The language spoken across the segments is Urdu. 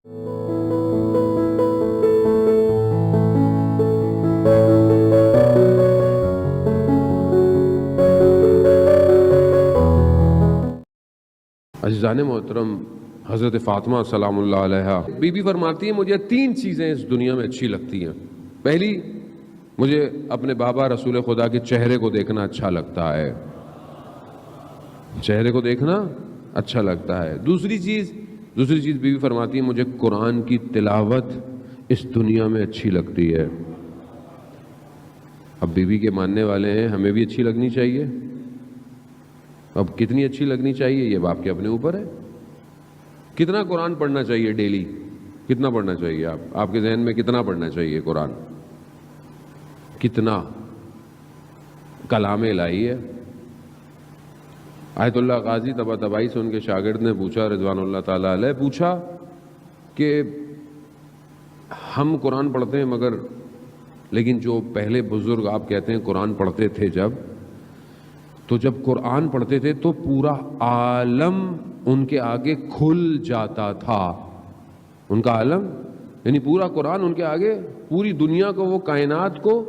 عزیزان محترم، حضرت فاطمہ سلام اللہ علیہا بی بی فرماتی ہیں مجھے 3 چیزیں اس دنیا میں اچھی لگتی ہیں۔ پہلی، مجھے اپنے بابا رسول خدا کے چہرے کو دیکھنا اچھا لگتا ہے، چہرے کو دیکھنا اچھا لگتا ہے۔ دوسری چیز بی بی فرماتی ہیں مجھے قرآن کی تلاوت اس دنیا میں اچھی لگتی ہے۔ اب بی بی کے ماننے والے ہیں، ہمیں بھی اچھی لگنی چاہیے۔ اب کتنی اچھی لگنی چاہیے یہ باپ کے اپنے اوپر ہے۔ کتنا قرآن پڑھنا چاہیے ڈیلی؟ کتنا پڑھنا چاہیے؟ آپ کے ذہن میں کتنا پڑھنا چاہیے قرآن؟ کتنا؟ کلام الہی ہے۔ آیت اللہ قاضی طباطبائی سے ان کے شاگرد نے پوچھا، رضوان اللہ تعالیٰ علیہ، پوچھا کہ ہم قرآن پڑھتے ہیں مگر لیکن جو پہلے بزرگ آپ کہتے ہیں قرآن پڑھتے تھے تو جب قرآن پڑھتے تھے تو پورا عالم ان کے آگے کھل جاتا تھا۔ ان کا عالم یعنی پورا قرآن ان کے آگے، پوری دنیا کو، وہ کائنات کو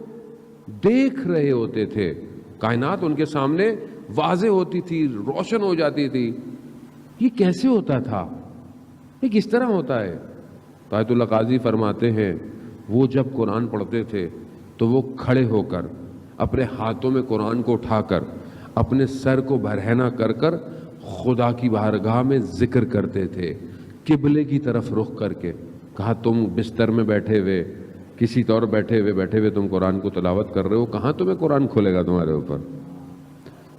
دیکھ رہے ہوتے تھے۔ کائنات ان کے سامنے واضح ہوتی تھی، روشن ہو جاتی تھی۔ یہ کیسے ہوتا تھا؟ یہ کس طرح ہوتا ہے؟ آیت اللہ قاضی فرماتے ہیں وہ جب قرآن پڑھتے تھے تو وہ کھڑے ہو کر اپنے ہاتھوں میں قرآن کو اٹھا کر اپنے سر کو برہنہ کر کر خدا کی بارگاہ میں ذکر کرتے تھے، قبلے کی طرف رخ کر کے۔ کہا تم بستر میں بیٹھے ہوئے، کسی طور بیٹھے ہوئے تم قرآن کو تلاوت کر رہے ہو، کہاں تمہیں قرآن کھلے گا تمہارے اوپر؟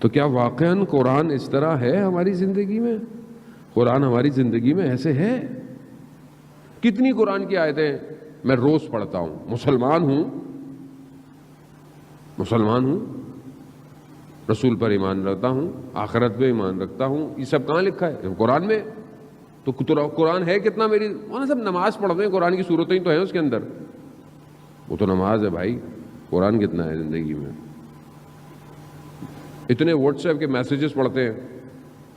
تو کیا واقعاً قرآن اس طرح ہے ہماری زندگی میں؟ قرآن ہماری زندگی میں ایسے ہے؟ کتنی قرآن کی آیتیں میں روز پڑھتا ہوں، مسلمان ہوں، رسول پر ایمان رکھتا ہوں، آخرت پہ ایمان رکھتا ہوں، یہ سب کہاں لکھا ہے؟ قرآن میں۔ تو قرآن ہے کتنا میری؟ وہ سب نماز پڑھتے ہیں، قرآن کی صورتیں تو ہیں اس کے اندر، وہ تو نماز ہے بھائی۔ قرآن کتنا ہے زندگی میں؟ اتنے واٹس ایپ کے میسیجز پڑھتے ہیں،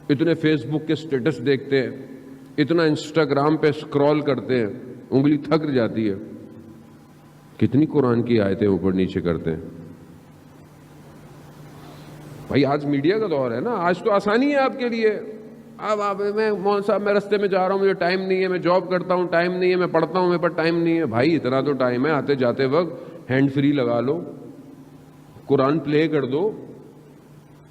اتنے فیس بک کے سٹیٹس دیکھتے ہیں، اتنا انسٹاگرام پہ سکرول کرتے ہیں، انگلی تھک جاتی ہے۔ کتنی قرآن کی آیتیں اوپر نیچے کرتے ہیں بھائی۔ آج میڈیا کا دور ہے نا، آج تو آسانی ہے آپ کے لیے۔ اب میں مولوی صاحب میں رستے میں جا رہا ہوں، مجھے ٹائم نہیں ہے، میں جاب کرتا ہوں، ٹائم نہیں ہے، میں پڑھتا ہوں، میرے پاس ٹائم نہیں ہے۔ بھائی اتنا تو ٹائم ہے، آتے جاتے وقت ہینڈ فری لگا لو، قرآن پلے کر دو،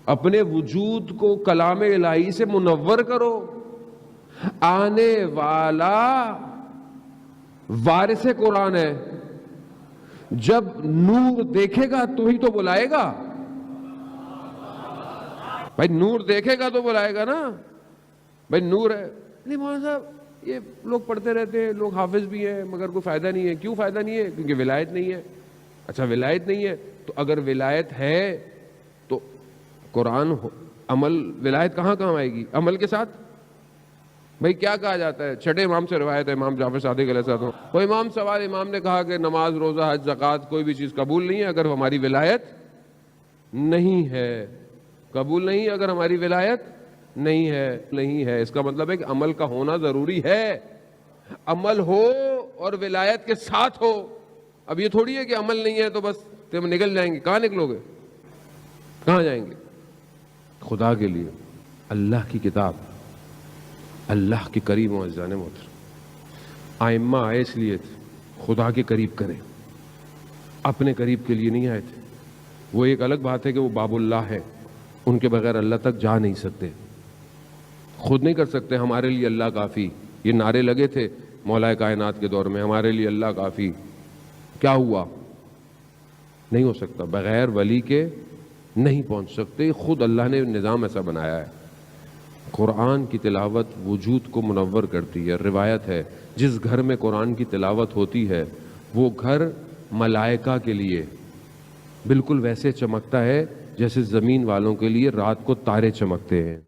اپنے وجود کو کلام الہی سے منور کرو۔ آنے والا وارث قرآن ہے، جب نور دیکھے گا تو ہی تو بلائے گا بھائی، نور دیکھے گا تو بلائے گا نا بھائی، نور ہے۔ نہیں مولانا صاحب یہ لوگ پڑھتے رہتے ہیں، لوگ حافظ بھی ہیں مگر کوئی فائدہ نہیں ہے۔ کیوں فائدہ نہیں ہے؟ کیونکہ ولایت نہیں ہے۔ اچھا ولایت نہیں ہے تو اگر ولایت ہے تو قرآن عمل، ولایت کہاں آئے گی؟ عمل کے ساتھ۔ بھائی کیا کہا جاتا ہے؟ چھٹے امام سے روایت ہے، امام جعفر صادق علیہ السلام، وہ امام نے کہا کہ نماز، روزہ، حج، زکوٰۃ کوئی بھی چیز قبول نہیں ہے اگر ہماری ولایت نہیں ہے۔ قبول نہیں اگر ہماری ولایت نہیں ہے۔ اس کا مطلب ہے کہ عمل کا ہونا ضروری ہے، عمل ہو اور ولایت کے ساتھ ہو۔ اب یہ تھوڑی ہے کہ عمل نہیں ہے تو بس تم نکل جائیں گے۔ کہاں نکلو گے؟ کہاں جائیں گے؟ خدا کے لیے اللہ کی کتاب، اللہ کے قریب معززان محترم، ائمہ آئے اس لیے تھے خدا کے قریب کریں، اپنے قریب کے لیے نہیں آئے تھے۔ وہ ایک الگ بات ہے کہ وہ باب اللہ ہے، ان کے بغیر اللہ تک جا نہیں سکتے، خود نہیں کر سکتے۔ ہمارے لیے اللہ کافی، یہ نعرے لگے تھے مولا کائنات کے دور میں، ہمارے لیے اللہ کافی۔ کیا ہوا؟ نہیں ہو سکتا، بغیر ولی کے نہیں پہنچ سکتے۔ خود اللہ نے نظام ایسا بنایا ہے۔ قرآن کی تلاوت وجود کو منور کرتی ہے۔ روایت ہے جس گھر میں قرآن کی تلاوت ہوتی ہے وہ گھر ملائکہ کے لیے بالکل ویسے چمکتا ہے جیسے زمین والوں کے لیے رات کو تارے چمکتے ہیں۔